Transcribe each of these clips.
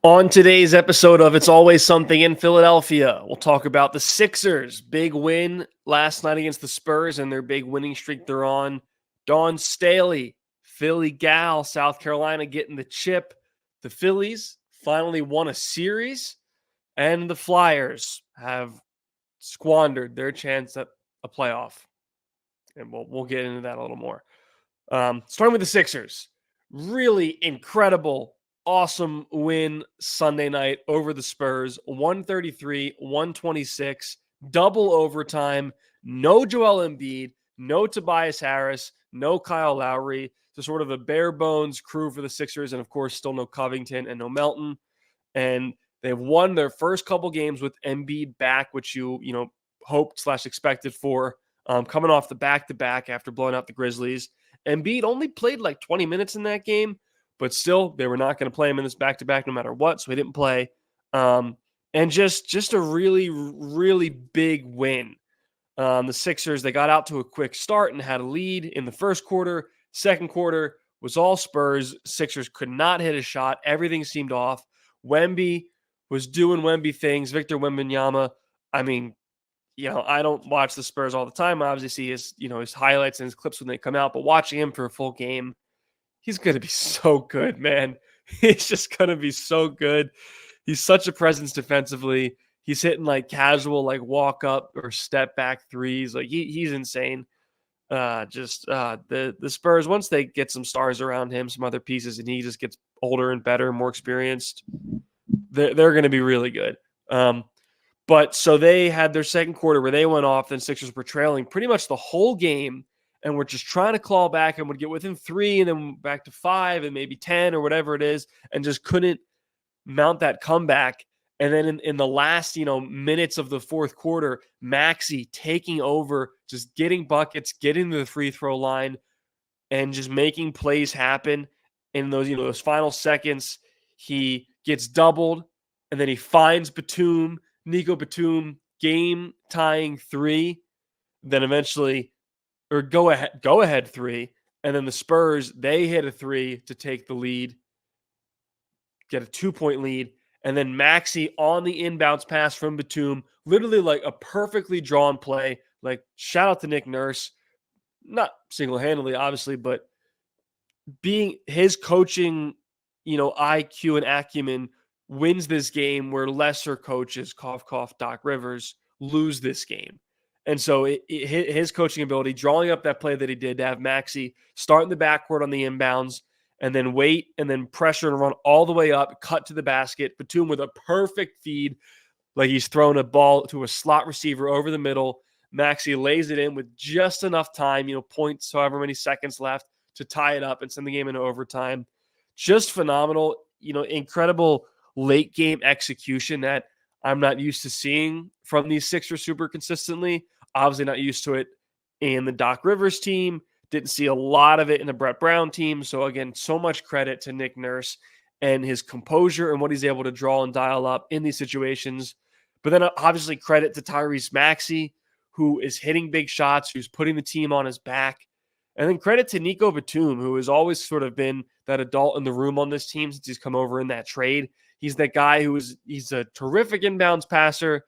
On today's episode of It's Always Something in Philadelphia, we'll talk about the Sixers' big win last night against the Spurs and their big winning streak they're on. Dawn Staley, Philly gal, South Carolina getting the chip. The Phillies finally won a series, and the Flyers have squandered their chance at a playoff. And we'll get into that a little more. Starting with the Sixers, really incredible, awesome win Sunday night over the Spurs, 133-126, double overtime, no Joel Embiid, no Tobias Harris, no Kyle Lowry, so sort of a bare bones crew for the Sixers, and of course still no Covington and no Melton. And they've won their first couple games with Embiid back, which you hoped/expected for, coming off the back-to-back after blowing out the Grizzlies. Embiid only played like 20 minutes in that game, but still, they were not going to play him in this back-to-back no matter what, so he didn't play. And just a really, really big win. The Sixers, they got out to a quick start and had a lead in the first quarter. Second quarter was all Spurs. Sixers could not hit a shot. Everything seemed off. Wemby was doing Wemby things. Victor Wembanyama, I mean, I don't watch the Spurs all the time. I obviously see his highlights and his clips when they come out, but watching him for a full game, he's going to be so good, man. He's just going to be so good. He's such a presence defensively. He's hitting like casual, like walk up or step back threes. Like he's insane. The Spurs, once they get some stars around him, some other pieces, and he just gets older and better, more experienced, they're going to be really good. But so they had their second quarter where they went off, then Sixers were trailing pretty much the whole game and were just trying to claw back and would get within 3 and then back to 5 and maybe 10 or whatever it is, and just couldn't mount that comeback. And then in the last, minutes of the fourth quarter, Maxey taking over, just getting buckets, getting to the free throw line, and just making plays happen. In those final seconds, he gets doubled, and then he finds Nico Batum, game-tying 3, then eventually, or go ahead 3, and then the Spurs, they hit a 3 to take the lead, get a 2-point lead, and then Maxey on the inbounds pass from Batum, literally like a perfectly drawn play. Like, shout out to Nick Nurse, not single-handedly, obviously, but being his coaching, IQ and acumen wins this game where lesser coaches, cough, cough, Doc Rivers, lose this game. And so his coaching ability, drawing up that play that he did to have Maxey start in the backcourt on the inbounds and then wait and then pressure and run all the way up, cut to the basket. Batum with a perfect feed, like he's throwing a ball to a slot receiver over the middle. Maxey lays it in with just enough time, points, however many seconds left to tie it up and send the game into overtime. Just phenomenal, incredible late game execution that I'm not used to seeing from these Sixers super consistently. Obviously not used to it in the Doc Rivers team. Didn't see a lot of it in the Brett Brown team. So again, so much credit to Nick Nurse and his composure and what he's able to draw and dial up in these situations. But then obviously credit to Tyrese Maxey, who is hitting big shots, who's putting the team on his back. And then credit to Nico Batum, who has always sort of been that adult in the room on this team since he's come over in that trade. He's that guy he's a terrific inbounds passer.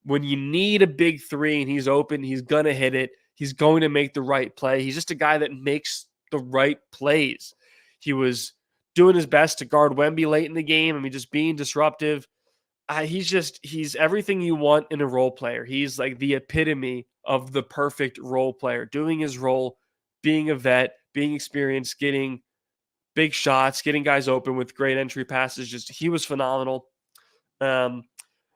When you need a big 3 and he's open, he's going to hit it. He's going to make the right play. He's just a guy that makes the right plays. He was doing his best to guard Wemby late in the game. I mean, just being disruptive. He's everything you want in a role player. He's like the epitome of the perfect role player, doing his role, being a vet, being experienced, getting big shots, getting guys open with great entry passes. Just he was phenomenal.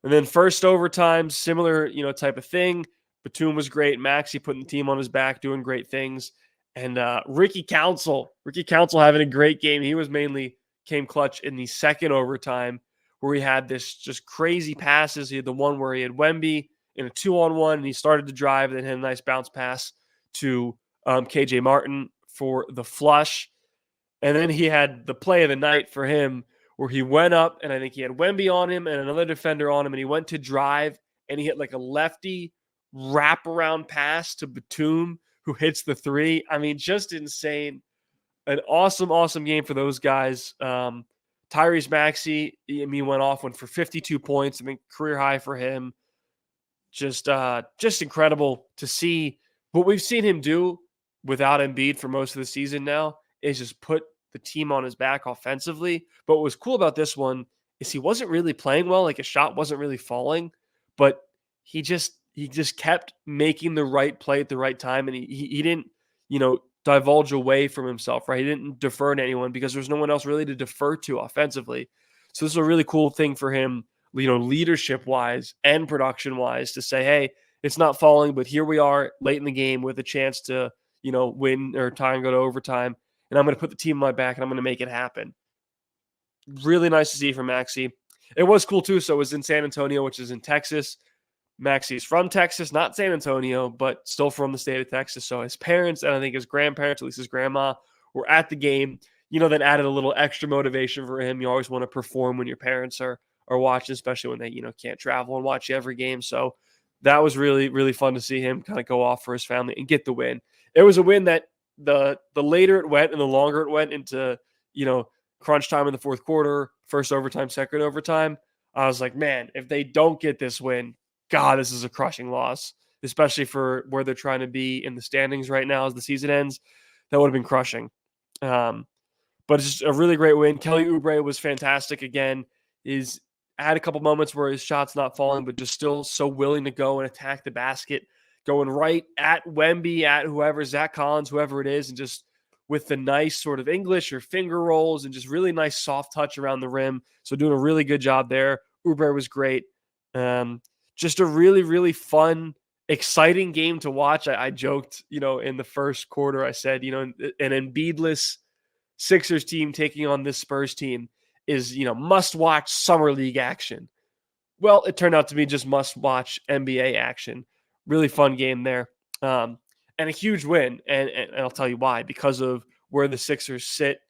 And then first overtime, similar, type of thing. Batum was great. Maxey putting the team on his back, doing great things. And Ricky Council having a great game. He came clutch in the second overtime where he had this just crazy passes. He had the one where he had Wemby in a 2-on-1 and he started to drive and then had a nice bounce pass to KJ Martin for the flush. And then he had the play of the night for him where he went up and I think he had Wemby on him and another defender on him and he went to drive and he hit like a lefty wraparound pass to Batum who hits the 3. I mean, just insane. An awesome, awesome game for those guys. Tyrese Maxey, went for 52 points. Career high for him. Just incredible to see what we've seen him do without Embiid for most of the season now is just put the team on his back offensively. But what was cool about this one is he wasn't really playing well. Like his shot wasn't really falling, but he just kept making the right play at the right time. And he didn't, divulge away from himself, right? He didn't defer to anyone because there's no one else really to defer to offensively. So this is a really cool thing for him, leadership wise and production wise, to say, hey, it's not falling, but here we are late in the game with a chance to, win or tie and go to overtime. And I'm going to put the team on my back and I'm going to make it happen. Really nice to see from Maxey. It was cool too. So it was in San Antonio, which is in Texas. Maxey's from Texas, not San Antonio, but still from the state of Texas. So his parents and I think his grandparents, at least his grandma, were at the game. That added a little extra motivation for him. You always want to perform when your parents are watching, especially when they, can't travel and watch every game. So that was really, really fun to see him kind of go off for his family and get the win. It was a win that the later it went and the longer it went into, crunch time in the fourth quarter, first overtime, second overtime, I was like, man, if they don't get this win, God, this is a crushing loss, especially for where they're trying to be in the standings right now as the season ends. That would have been crushing. But it's just a really great win. Kelly Oubre was fantastic again. He's had a couple moments where his shot's not falling, but just still so willing to go and attack the basket, going right at Wemby, at whoever, Zach Collins, whoever it is, and just with the nice sort of English or finger rolls and just really nice soft touch around the rim. So doing a really good job there. Oubre was great. Just a really, really fun, exciting game to watch. I joked, in the first quarter, I said, an Embiidless Sixers team taking on this Spurs team is, must-watch summer league action. Well, it turned out to be just must-watch NBA action. Really fun game there. And a huge win. And I'll tell you why. Because of where the Sixers sit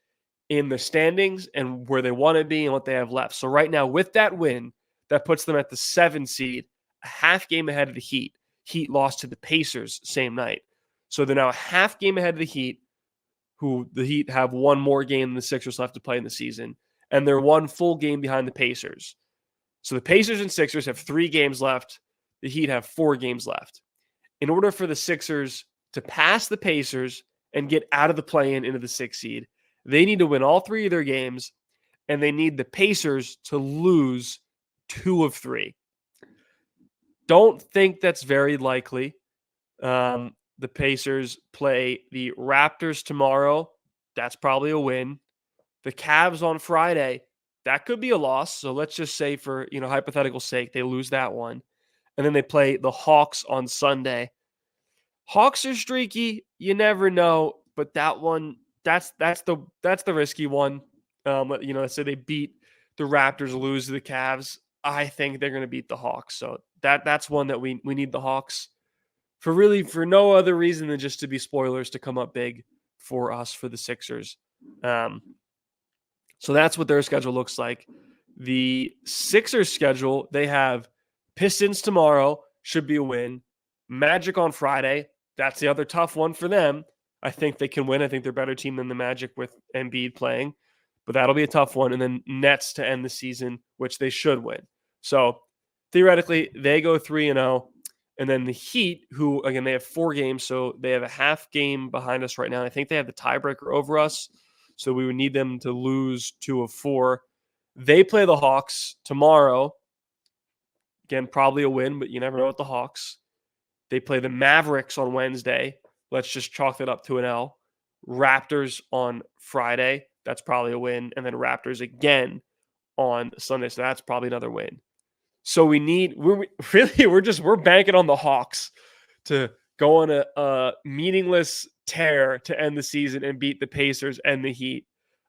in the standings and where they want to be and what they have left. So right now, with that win, that puts them at the 7 seed, a half game ahead of the Heat. Heat lost to the Pacers same night. So they're now a half game ahead of the Heat, who the Heat have one more game than the Sixers left to play in the season. And they're one full game behind the Pacers. So the Pacers and Sixers have 3 games left. The Heat have 4 games left. In order for the Sixers to pass the Pacers and get out of the play-in into the 6th seed, they need to win all 3 of their games, and they need the Pacers to lose 2 of 3. Don't think that's very likely. The Pacers play the Raptors tomorrow. That's probably a win. The Cavs on Friday, that could be a loss. So let's just say for, hypothetical sake, they lose that one. And then they play the Hawks on Sunday. Hawks are streaky. You never know. But that one, that's the risky one. Let's say they beat the Raptors, lose to the Cavs. I think they're going to beat the Hawks. So that's one that we need the Hawks for no other reason than just to be spoilers to come up big for us, for the Sixers. So that's what their schedule looks like. The Sixers schedule, they have Pistons tomorrow, should be a win. Magic on Friday, that's the other tough one for them. I think they can win. I think they're a better team than the Magic with Embiid playing. But that'll be a tough one. And then Nets to end the season, which they should win. So theoretically, they go 3-0. And then the Heat, who, again, they have 4 games. So they have a half game behind us right now. I think they have the tiebreaker over us. So we would need them to lose 2 of 4. They play the Hawks tomorrow. Again, probably a win, but you never know with the Hawks. They play the Mavericks on Wednesday. Let's just chalk that up to an L. Raptors on Friday. That's probably a win. And then Raptors again on Sunday. So that's probably another win. So we're banking on the Hawks to go on a meaningless tear to end the season and beat the Pacers and the Heat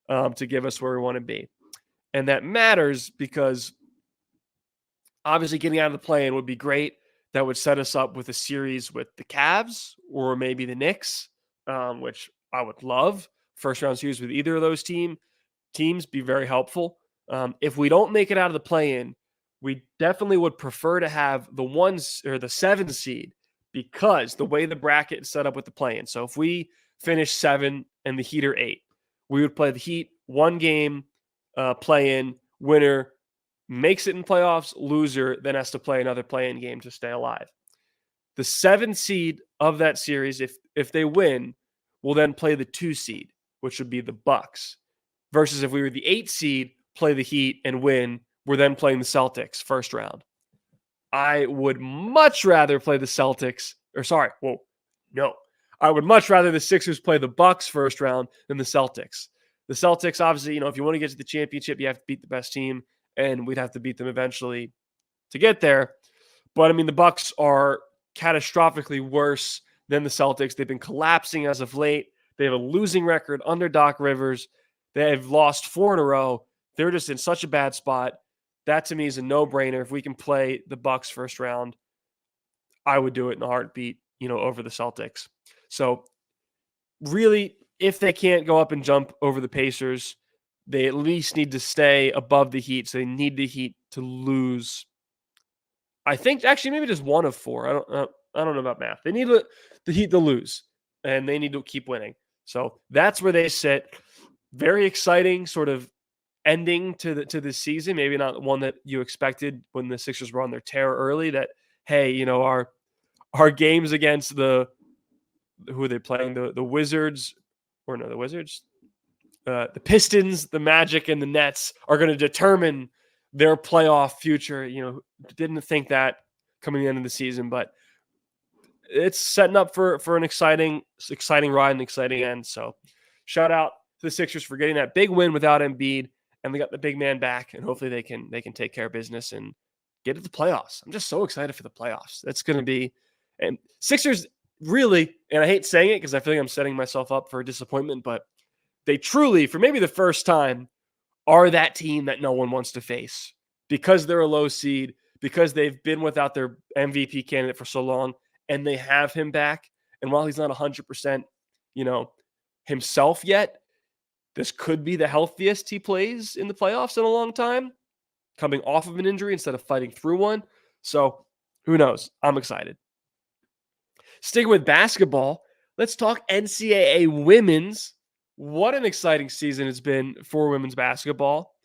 to give us where we want to be. And that matters because obviously getting out of the play-in would be great. That would set us up with a series with the Cavs or maybe the Knicks, which I would love. First round series with either of those teams be very helpful. If we don't make it out of the play-in, we definitely would prefer to have the 1 or the 7 seed because the way the bracket is set up with the play-in. So if we finish 7 and the Heat are 8, we would play the Heat 1 game play-in. Winner makes it in playoffs. Loser then has to play another play-in game to stay alive. The 7th seed of that series, if they win, will then play the 2 seed, which would be the Bucks. Versus if we were the 8th seed, play the Heat and win, we're then playing the Celtics first round. I would much rather play the Celtics, I would much rather the Sixers play the Bucks first round than the Celtics. The Celtics, obviously, if you want to get to the championship, you have to beat the best team, and we'd have to beat them eventually to get there. But, the Bucks are catastrophically worse than the Celtics. They've been collapsing as of late. They have a losing record under Doc Rivers. They have lost 4 in a row. They're just in such a bad spot. That, to me, is a no-brainer. If we can play the Bucks first round, I would do it in a heartbeat, over the Celtics. So, really, if they can't go up and jump over the Pacers, they at least need to stay above the Heat. So they need the Heat to lose. I think actually maybe just 1 of 4. I don't know about math. They need the Heat to lose, and they need to keep winning. So that's where they sit. Very exciting sort of ending to this season. Maybe not one that you expected when the Sixers were on their tear early. That hey, our games against who are they playing? The Wizards, or no, the Wizards, the Pistons, the Magic, and the Nets are going to determine their playoff future. Didn't think that coming into the season, but it's setting up for an exciting ride and exciting end. So shout out to the Sixers for getting that big win without Embiid, and they got the big man back, and hopefully they can take care of business and get to the playoffs. I'm just so excited for the playoffs. That's going to be, and Sixers really, and I hate saying it because I feel like I'm setting myself up for a disappointment, but they truly, for maybe the first time, are that team that no one wants to face because they're a low seed, because they've been without their MVP candidate for so long, and they have him back. And while he's not 100%, himself yet, this could be the healthiest he plays in the playoffs in a long time, coming off of an injury instead of fighting through one. So who knows? I'm excited. Sticking with basketball, let's talk NCAA women's. What an exciting season it's been for women's basketball.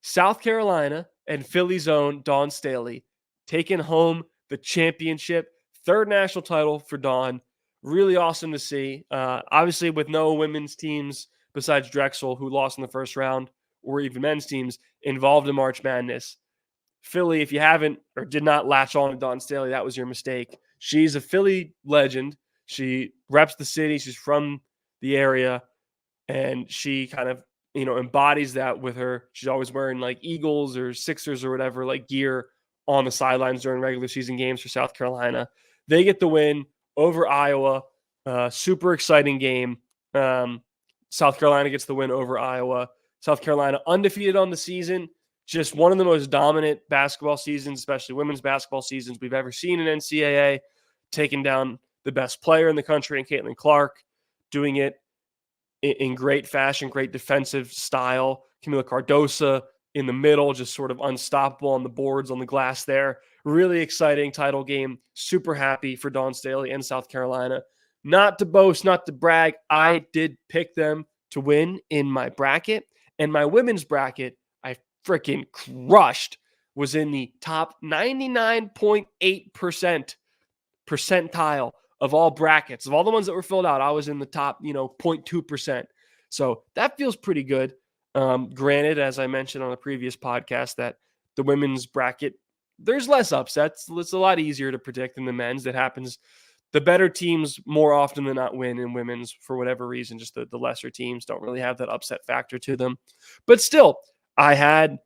South Carolina and Philly's own Dawn Staley taking home the championship, 3rd national title for Dawn. Really awesome to see. Obviously, with no women's teams besides Drexel, who lost in the first round, or even men's teams involved in March Madness. Philly, if you haven't or did not latch on to Dawn Staley, that was your mistake. She's a Philly legend. She reps the city. She's from the area. And she kind of, embodies that with her. She's always wearing like Eagles or Sixers or whatever, like gear on the sidelines during regular season games for South Carolina. They get the win over Iowa. Super exciting game. South Carolina gets the win over Iowa. South Carolina undefeated on the season. Just one of the most dominant basketball seasons, especially women's basketball seasons we've ever seen in NCAA. Taking down the best player in the country in Caitlin Clark, doing it in great fashion, great defensive style. Camila Cardosa in the middle, just sort of unstoppable on the boards, on the glass there. Really exciting title game. Super happy for Dawn Staley and South Carolina. Not to boast, not to brag, I did pick them to win in my bracket. And my women's bracket, I freaking crushed, was in the top 99.8% percentile of all brackets. Of all the ones that were filled out, I was in the top, 0.2%. So that feels pretty good. Granted, as I mentioned on a previous podcast, that the women's bracket, there's less upsets. It's a lot easier to predict than the men's. That happens. The better teams more often than not win in women's for whatever reason. Just the lesser teams don't really have that upset factor to them. But still, I had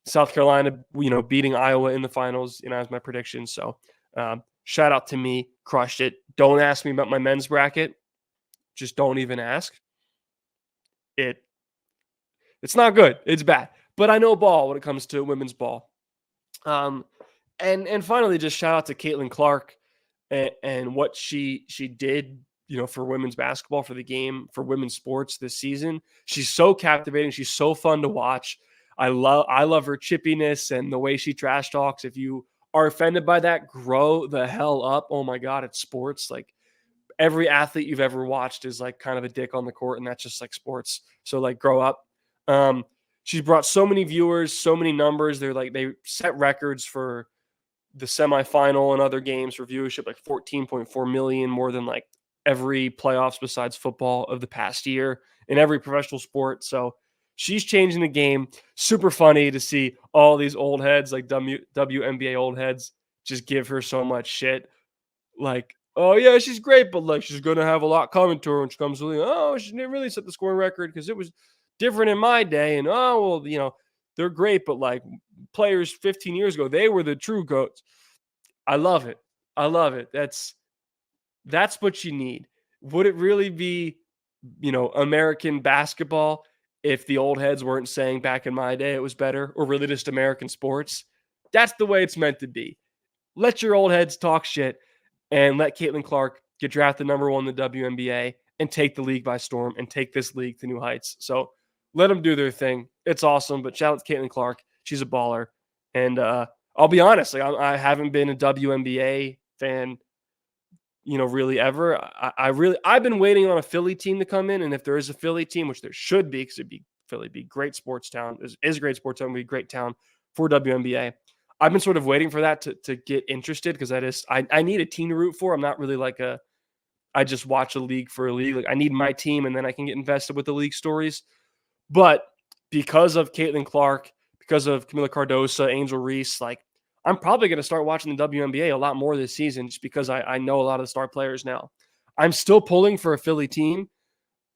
South Carolina, beating Iowa in the finals, as my prediction. So shout out to me, crushed it. Don't ask me about my men's bracket. Just don't even ask. It's not good. It's bad. But I know ball when it comes to women's ball. And finally, just shout out to Caitlin Clark and what she did, for women's basketball, for the game, for women's sports this season. She's so captivating. She's so fun to watch. I love her chippiness and the way she trash talks. If you are offended by that, grow the hell up. Oh my God, it's sports. Like, every athlete you've ever watched is like kind of a dick on the court, and that's just like sports. So like, grow up. she's brought so many viewers, so many numbers. They set records for the semifinal and other games for viewership, like 14.4 million, more than like every playoffs besides football of the past year in every professional sport. So she's changing the game. Super funny to see all these old heads, like WNBA old heads, just give her so much shit. Like, oh yeah, she's great, but like she's gonna have a lot coming to her when she comes to the league. Oh, she didn't really set the scoring record because it was different in my day. And oh well, they're great, but like players 15 years ago, they were the true goats. I love it. I love it. That's what you need. Would it really be, American basketball if the old heads weren't saying back in my day it was better, or really just American sports? That's the way it's meant to be. Let your old heads talk shit and let Caitlin Clark get drafted number 1 in the WNBA and take the league by storm and take this league to new heights. So let them do their thing. It's awesome. But shout out to Caitlin Clark. She's a baller. And I'll be honest, like I haven't been a WNBA fan, really ever. I've been waiting on a Philly team to come in. And if there is a Philly team, which there should be, because Philly be great sports town, is a great sports town, be a great town for WNBA. I've been sort of waiting for that to get interested, because I need a team to root for. I'm not really like I just watch a league for a league. Like I need my team, and then I can get invested with the league stories. But because of Caitlin Clark, because of Camila Cardosa, Angel Reese, like I'm probably going to start watching the WNBA a lot more this season, just because I know a lot of the star players now. I'm still pulling for a Philly team.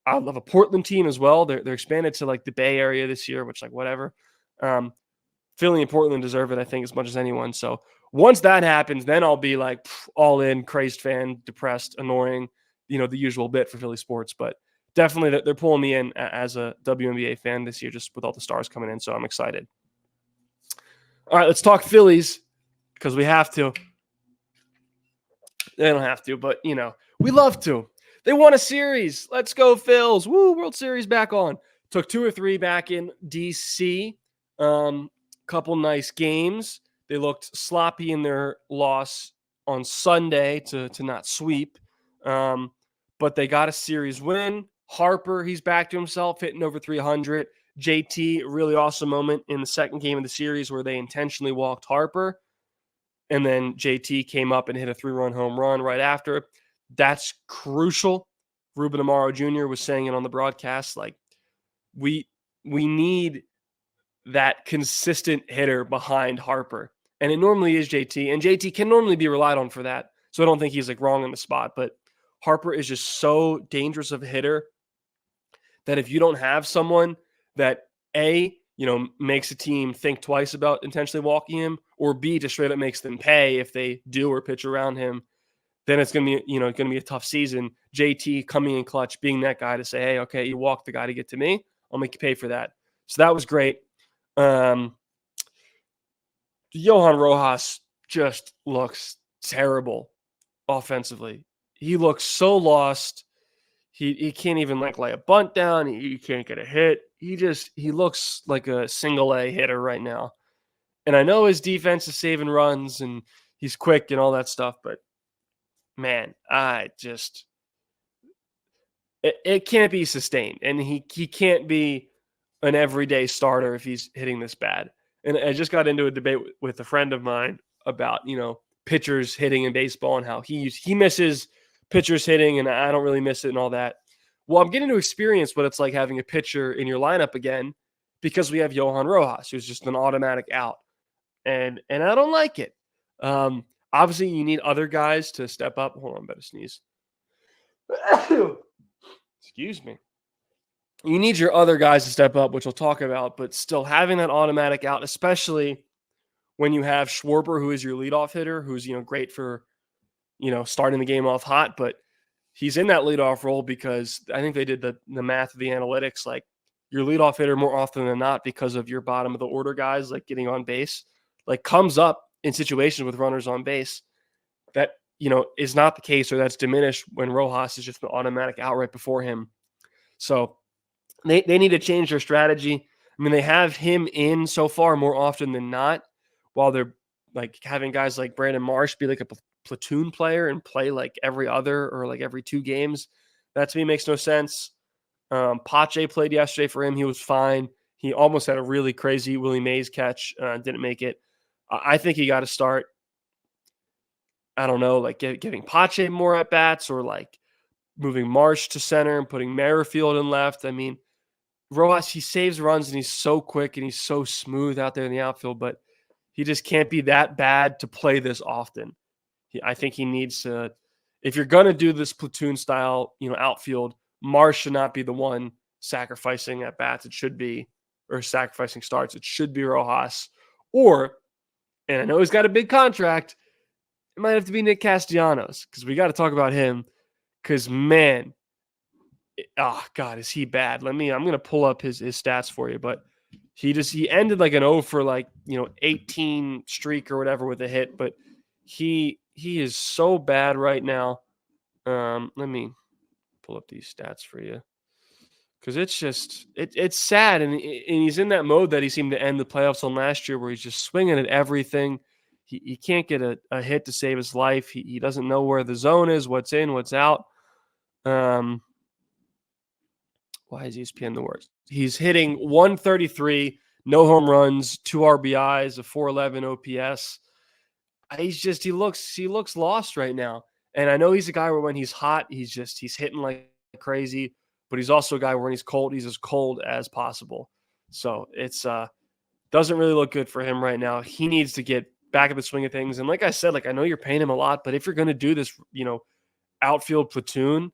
I love a Portland team as well. They're expanded to like the Bay Area this year, which like whatever. Philly and Portland deserve it, I think, as much as anyone. So once that happens, then I'll be like all in, crazed fan, depressed, annoying, the usual bit for Philly sports. But definitely they're pulling me in as a WNBA fan this year, just with all the stars coming in. So I'm excited. All right, let's talk Phillies, because we have to. They don't have to, but, we love to. They won a series. Let's go, Phils. Woo, World Series back on. Took 2 or 3 back in D.C. Couple nice games. They looked sloppy in their loss on Sunday to not sweep. But they got a series win. Harper, he's back to himself, hitting over 300. JT, really awesome moment in the second game of the series where they intentionally walked Harper. And then JT came up and hit a 3-run home run right after. That's crucial. Ruben Amaro Jr. was saying it on the broadcast. Like, we need that consistent hitter behind Harper. And it normally is JT. And JT can normally be relied on for that. So I don't think he's like wrong in the spot. But Harper is just so dangerous of a hitter that if you don't have someone that makes a team think twice about intentionally walking him, or B, just straight up makes them pay if they do or pitch around him, then it's going to be a tough season. JT coming in clutch, being that guy to say, hey, okay, you walk the guy to get to me, I'll make you pay for that. So that was great. Johan Rojas just looks terrible offensively. He looks so lost. He can't even lay a bunt down. He can't get a hit. He looks like a single A hitter right now. And I know his defense is saving runs and he's quick and all that stuff, but man, it can't be sustained. And he can't be an everyday starter if he's hitting this bad. And I just got into a debate with a friend of mine about, pitchers hitting in baseball and how he misses pitchers hitting and I don't really miss it and all that. Well, I'm getting to experience what it's like having a pitcher in your lineup again, because we have Johan Rojas, who's just an automatic out. And I don't like it. Obviously, you need other guys to step up. Hold on, I better sneeze. Excuse me. You need your other guys to step up, which we'll talk about, but still having that automatic out, especially when you have Schwarber, who is your leadoff hitter, who's, great for, starting the game off hot, but he's in that leadoff role because I think they did the math of the analytics. Like, your leadoff hitter more often than not, because of your bottom of the order guys, like getting on base, like comes up in situations with runners on base that, is not the case, or that's diminished when Rojas is just an automatic out right before him. So they need to change their strategy. I mean, they have him in so far more often than not, while they're like having guys like Brandon Marsh be like a platoon player and play like every other or like every 2 games. That to me makes no sense. Pache played yesterday for him. He was fine. He almost had a really crazy Willie Mays catch, didn't make it. I think he got to start, I don't know, like giving Pache more at bats or like moving Marsh to center and putting Merrifield in left. I mean, Rojas, he saves runs and he's so quick and he's so smooth out there in the outfield, but he just can't be that bad to play this often. I think he needs to, if you're going to do this platoon style, outfield, Marsh should not be the one sacrificing at bats. It should be, or sacrificing starts. It should be Rojas. Or, and I know he's got a big contract, it might have to be Nick Castellanos because we got to talk about him because, man, oh, God, is he bad? I'm going to pull up his stats for you, but he ended like an 0 for 18 streak or whatever with a hit, but he is so bad right now. Let me pull up these stats for you because it's just it's sad, and he's in that mode that he seemed to end the playoffs on last year, where he's just swinging at everything. He can't get a hit to save his life. He doesn't know where the zone is, what's in, what's out. Why is ESPN the worst? He's hitting 133, no home runs, 2 RBIs, a 411 OPS. He looks lost right now. And I know he's a guy where when he's hot, he's hitting like crazy, but he's also a guy where when he's cold, he's as cold as possible. So it's doesn't really look good for him right now. He needs to get back in the swing of things. And like I said, I know you're paying him a lot, but if you're going to do this, outfield platoon,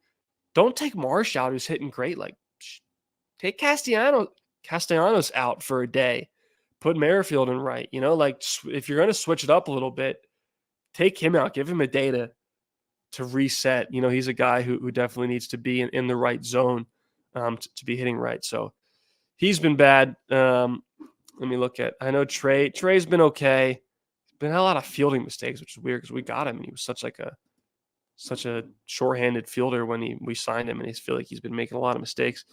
don't take Marsh out who's hitting great. Take Castellanos out for a day. Put Merrifield in right. If you're going to switch it up a little bit, take him out. Give him a day to reset. He's a guy who definitely needs to be in the right zone to be hitting right. So he's been bad. Let me look at. I know Trey's been okay. He's been a lot of fielding mistakes, which is weird because we got him and he was such a shorthanded fielder when we signed him, and I feel like he's been making a lot of mistakes.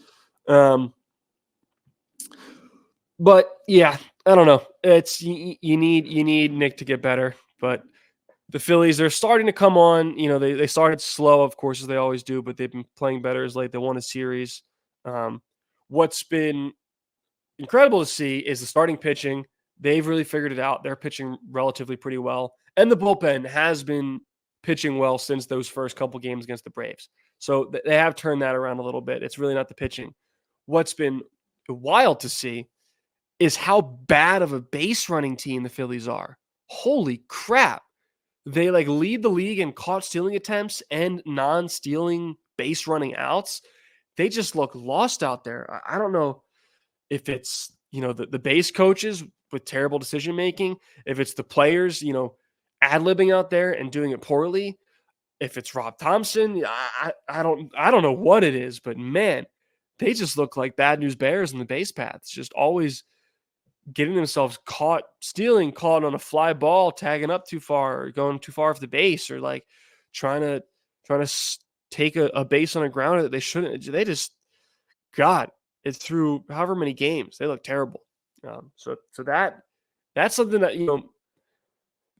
But yeah, I don't know. It's you need Nick to get better, but the Phillies, they're starting to come on. They started slow, of course, as they always do, but they've been playing better as late. They won a series. What's been incredible to see is the starting pitching. They've really figured it out. They're pitching relatively pretty well, and the bullpen has been pitching well since those first couple games against the Braves. So they have turned that around a little bit. It's really not the pitching. What's been wild to see is how bad of a base running team the Phillies are. Holy crap. They lead the league in caught stealing attempts and non-stealing base running outs. They just look lost out there. I don't know if it's, the base coaches with terrible decision making, if it's the players, ad-libbing out there and doing it poorly, if it's Rob Thompson, I don't know what it is, but man, they just look like bad news bears in the base paths, just always getting themselves caught on a fly ball, tagging up too far, or going too far off the base, or trying to take a base on a grounder that they shouldn't. They just, God, it's through however many games. They look terrible. So that's something that,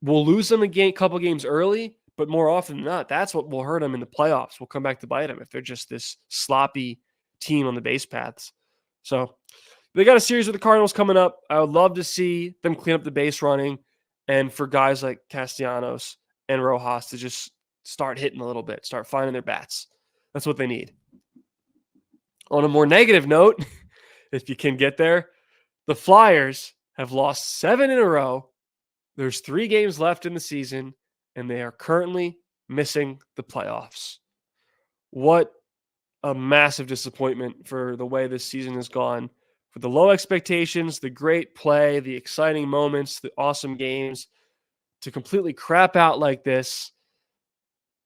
we'll lose them a couple games early, but more often than not, that's what will hurt them in the playoffs. Will come back to bite them if they're just this sloppy team on the base paths. So they got a series with the Cardinals coming up. I would love to see them clean up the base running, and for guys like Castellanos and Rojas to just start hitting a little bit, start finding their bats. That's what they need. On a more negative note, if you can get there, the Flyers have lost 7 in a row. There's 3 games left in the season, and they are currently missing the playoffs. What a massive disappointment for the way this season has gone. For the low expectations, the great play, the exciting moments, the awesome games, to completely crap out like this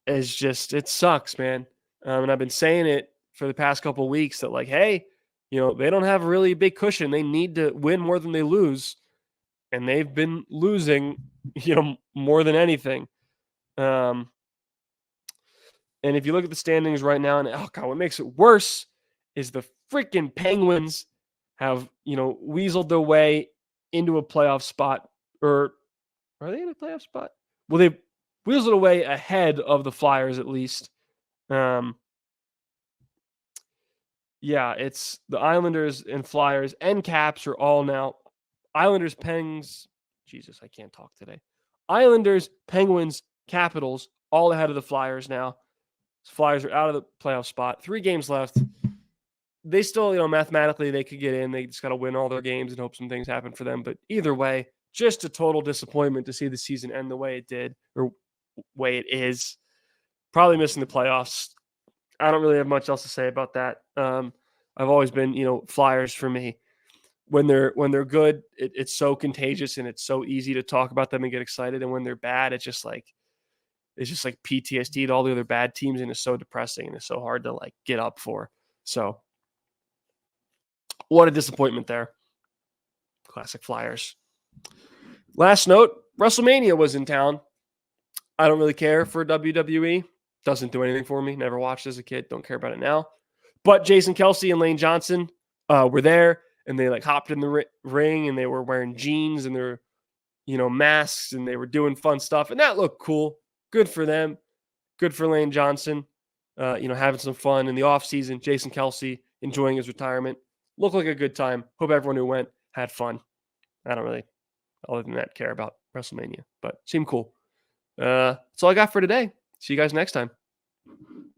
is just, it sucks, man. And I've been saying it for the past couple of weeks that hey, they don't have a really big cushion. They need to win more than they lose. And they've been losing, more than anything. And if you look at the standings right now, and oh God, what makes it worse is the freaking Penguins have, weaseled their way into a playoff spot. Or are they in a playoff spot? Well, they've weaseled away ahead of the Flyers at least. Yeah, it's the Islanders and Flyers and Caps are all now Islanders, Pengs. Jesus, I can't talk today. Islanders, Penguins, Capitals, all ahead of the Flyers now. Flyers are out of the playoff spot. 3 games left. They still, mathematically they could get in. They just got to win all their games and hope some things happen for them. But either way, just a total disappointment to see the season end the way it did or way it is. Probably missing the playoffs. I don't really have much else to say about that. I've always been, Flyers for me. When they're good, it's so contagious and it's so easy to talk about them and get excited. And when they're bad, it's just like PTSD to all the other bad teams, and it's so depressing and it's so hard to like get up for. So, what a disappointment there. Classic Flyers. Last note: WrestleMania was in town. I don't really care for WWE. Doesn't do anything for me. Never watched as a kid. Don't care about it now. But Jason Kelsey and Lane Johnson were there, and they like hopped in the ring, and they were wearing jeans and their, masks, and they were doing fun stuff, and that looked cool. Good for them. Good for Lane Johnson. Having some fun in the off season. Jason Kelsey enjoying his retirement. Looked like a good time. Hope everyone who went had fun. I don't really, other than that, care about WrestleMania, but seemed cool. That's all I got for today. See you guys next time.